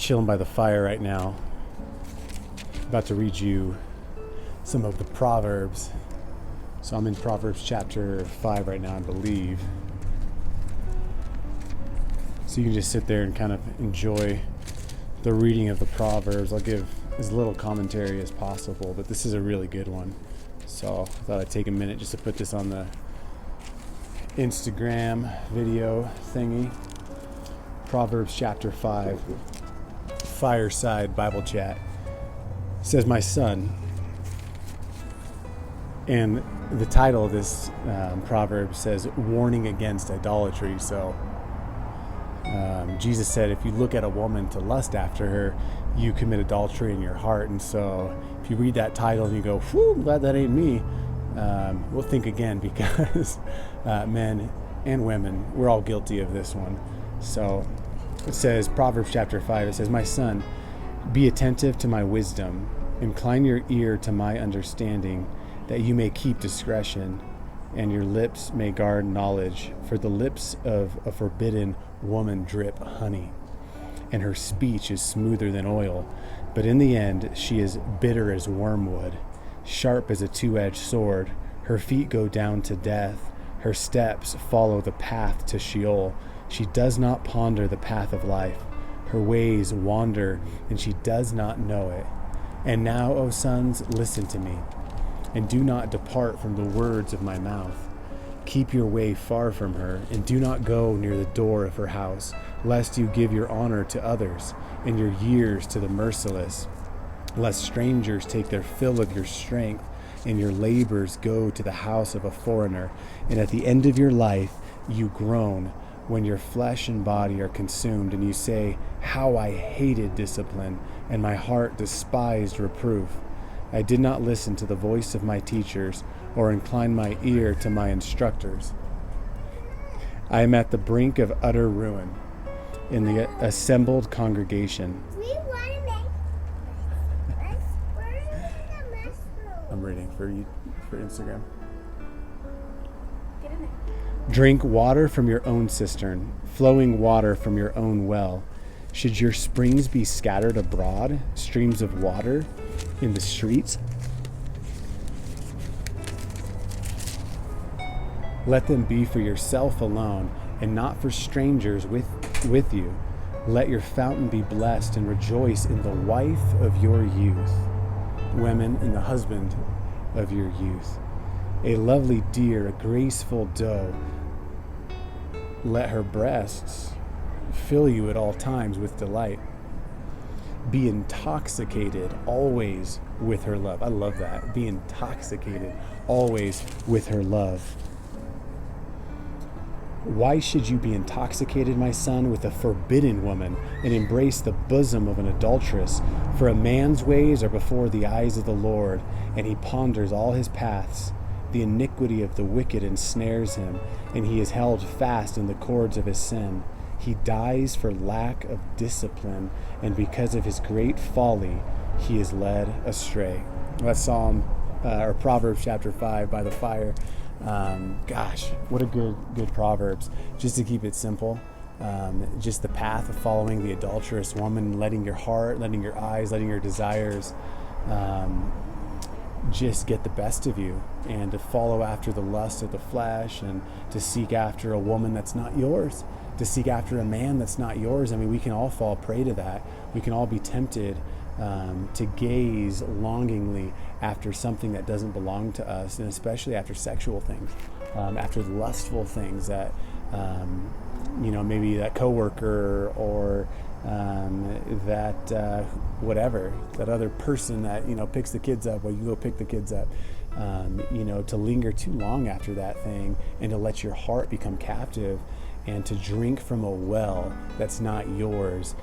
chilling by the fire right now. About to read you some of the Proverbs. So I'm in Proverbs chapter 5 right now, I believe. So you can just sit there and kind of enjoy the reading of the Proverbs. I'll give as little commentary as possible, but this is a really good one. So I thought I'd take a minute just to put this on the Instagram video thingy. Proverbs chapter 5, Fireside Bible chat. It says, "My son," and the title of this proverb says, "Warning against idolatry." So Jesus said, if you look at a woman to lust after her, you commit adultery in your heart. And so if you read that title and you go, whew, I'm glad that ain't me, we'll think again, because men and women, we're all guilty of this one. So it says, Proverbs chapter 5, it says, "My son, be attentive to my wisdom, incline your ear to my understanding, that you may keep discretion, and your lips may guard knowledge. For the lips of a forbidden woman drip honey, and her speech is smoother than oil. But in the end she is bitter as wormwood, sharp as a two-edged sword. Her feet go down to death. Her steps follow the path to Sheol. She does not ponder the path of life. Her ways wander, and she does not know it. And now, O sons, listen to me, and do not depart from the words of my mouth. Keep your way far from her, and do not go near the door of her house, lest you give your honor to others, and your years to the merciless, lest strangers take their fill of your strength, and your labors go to the house of a foreigner. And at the end of your life you groan, when your flesh and body are consumed, and you say, how I hated discipline, and my heart despised reproof. I did not listen to the voice of my teachers, or incline my ear to my instructors. I am at the brink of utter ruin in the assembled congregation." I'm reading for you for Instagram. Get in there. "Drink water from your own cistern, flowing water from your own well. Should your springs be scattered abroad, streams of water in the streets? Let them be for yourself alone, and not for strangers with you. Let your fountain be blessed, and rejoice in the wife of your youth. Women, in the husband of your youth. A lovely deer, a graceful doe. Let her breasts fill you at all times with delight. Be intoxicated always with her love." I love that. Be intoxicated always with her love. "Why should you be intoxicated, my son, with a forbidden woman, and embrace the bosom of an adulteress? For a man's ways are before the eyes of the Lord, and he ponders all his paths. The iniquity of the wicked ensnares him, and he is held fast in the cords of his sin. He dies for lack of discipline, and because of his great folly, he is led astray." That's or Proverbs chapter 5 by the fire. Gosh, what a good Proverbs. Just to keep it simple, just the path of following the adulterous woman, letting your heart, letting your eyes, letting your desires just get the best of you, and to follow after the lust of the flesh, and to seek after a woman that's not yours, to seek after a man that's not yours. I mean, we can all fall prey to that. We can all be tempted to gaze longingly after something that doesn't belong to us, and especially after sexual things, after lustful things that, maybe that coworker or that whatever, that other person that, picks the kids up while you go pick the kids up, to linger too long after that thing, and to let your heart become captive, and to drink from a well that's not yours.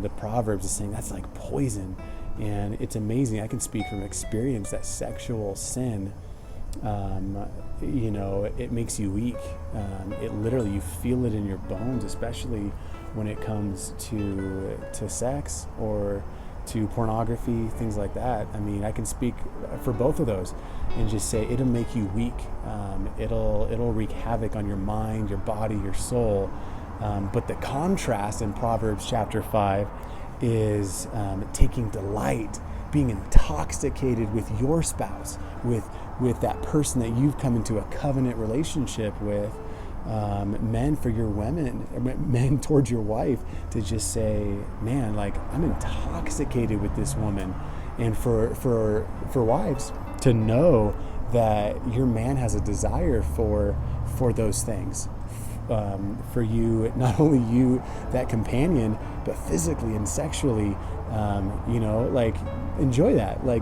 The Proverbs is saying that's like poison, and it's amazing. I can speak from experience that sexual sin, it makes you weak. It literally, you feel it in your bones, especially when it comes to sex or to pornography, things like that. I mean, I can speak for both of those and just say it'll make you weak. It'll wreak havoc on your mind, your body, your soul. But the contrast in Proverbs chapter 5 is taking delight, being intoxicated with your spouse, with that person that you've come into a covenant relationship with. Men, for your women, men towards your wife, to just say, man, like, I'm intoxicated with this woman. And for wives to know that your man has a desire for those things, for you, not only you, that companion, but physically and sexually, like, enjoy that. Like,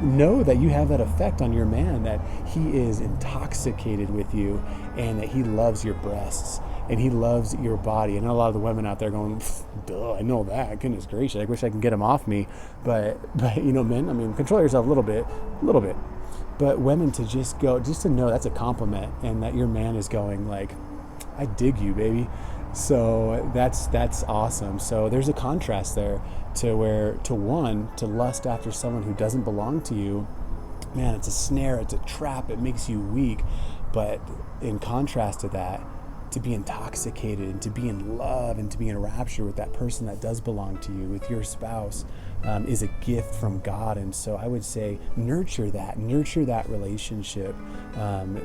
know that you have that effect on your man, that he is intoxicated with you, and that he loves your breasts and he loves your body. I know a lot of the women out there going, duh, I know that, goodness gracious, I wish I can get him off me. But men, I mean, control yourself a little bit. But women, to to know that's a compliment, and that your man is going like, I dig you, baby. So that's awesome. So there's a contrast there to lust after someone who doesn't belong to you. Man, it's a snare, it's a trap, it makes you weak. But in contrast to that, to be intoxicated and to be in love and to be in rapture with that person that does belong to you, with your spouse, is a gift from God. And so I would say nurture that relationship,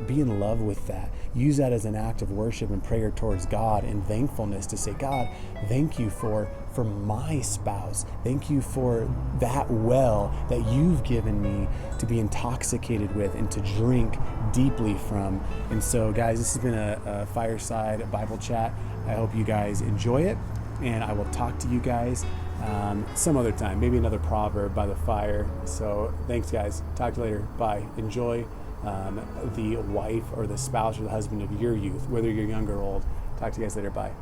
be in love with that, use that as an act of worship and prayer towards God and thankfulness, to say, God, thank you for my spouse. Thank you for that well that you've given me to be intoxicated with and to drink deeply from. And so, guys, this has been a Fireside Bible chat. I hope you guys enjoy it, and I will talk to you guys some other time, maybe another proverb by the fire. So thanks, guys. Talk to you later. Bye. Enjoy the wife or the spouse or the husband of your youth, whether you're young or old. Talk to you guys later. Bye.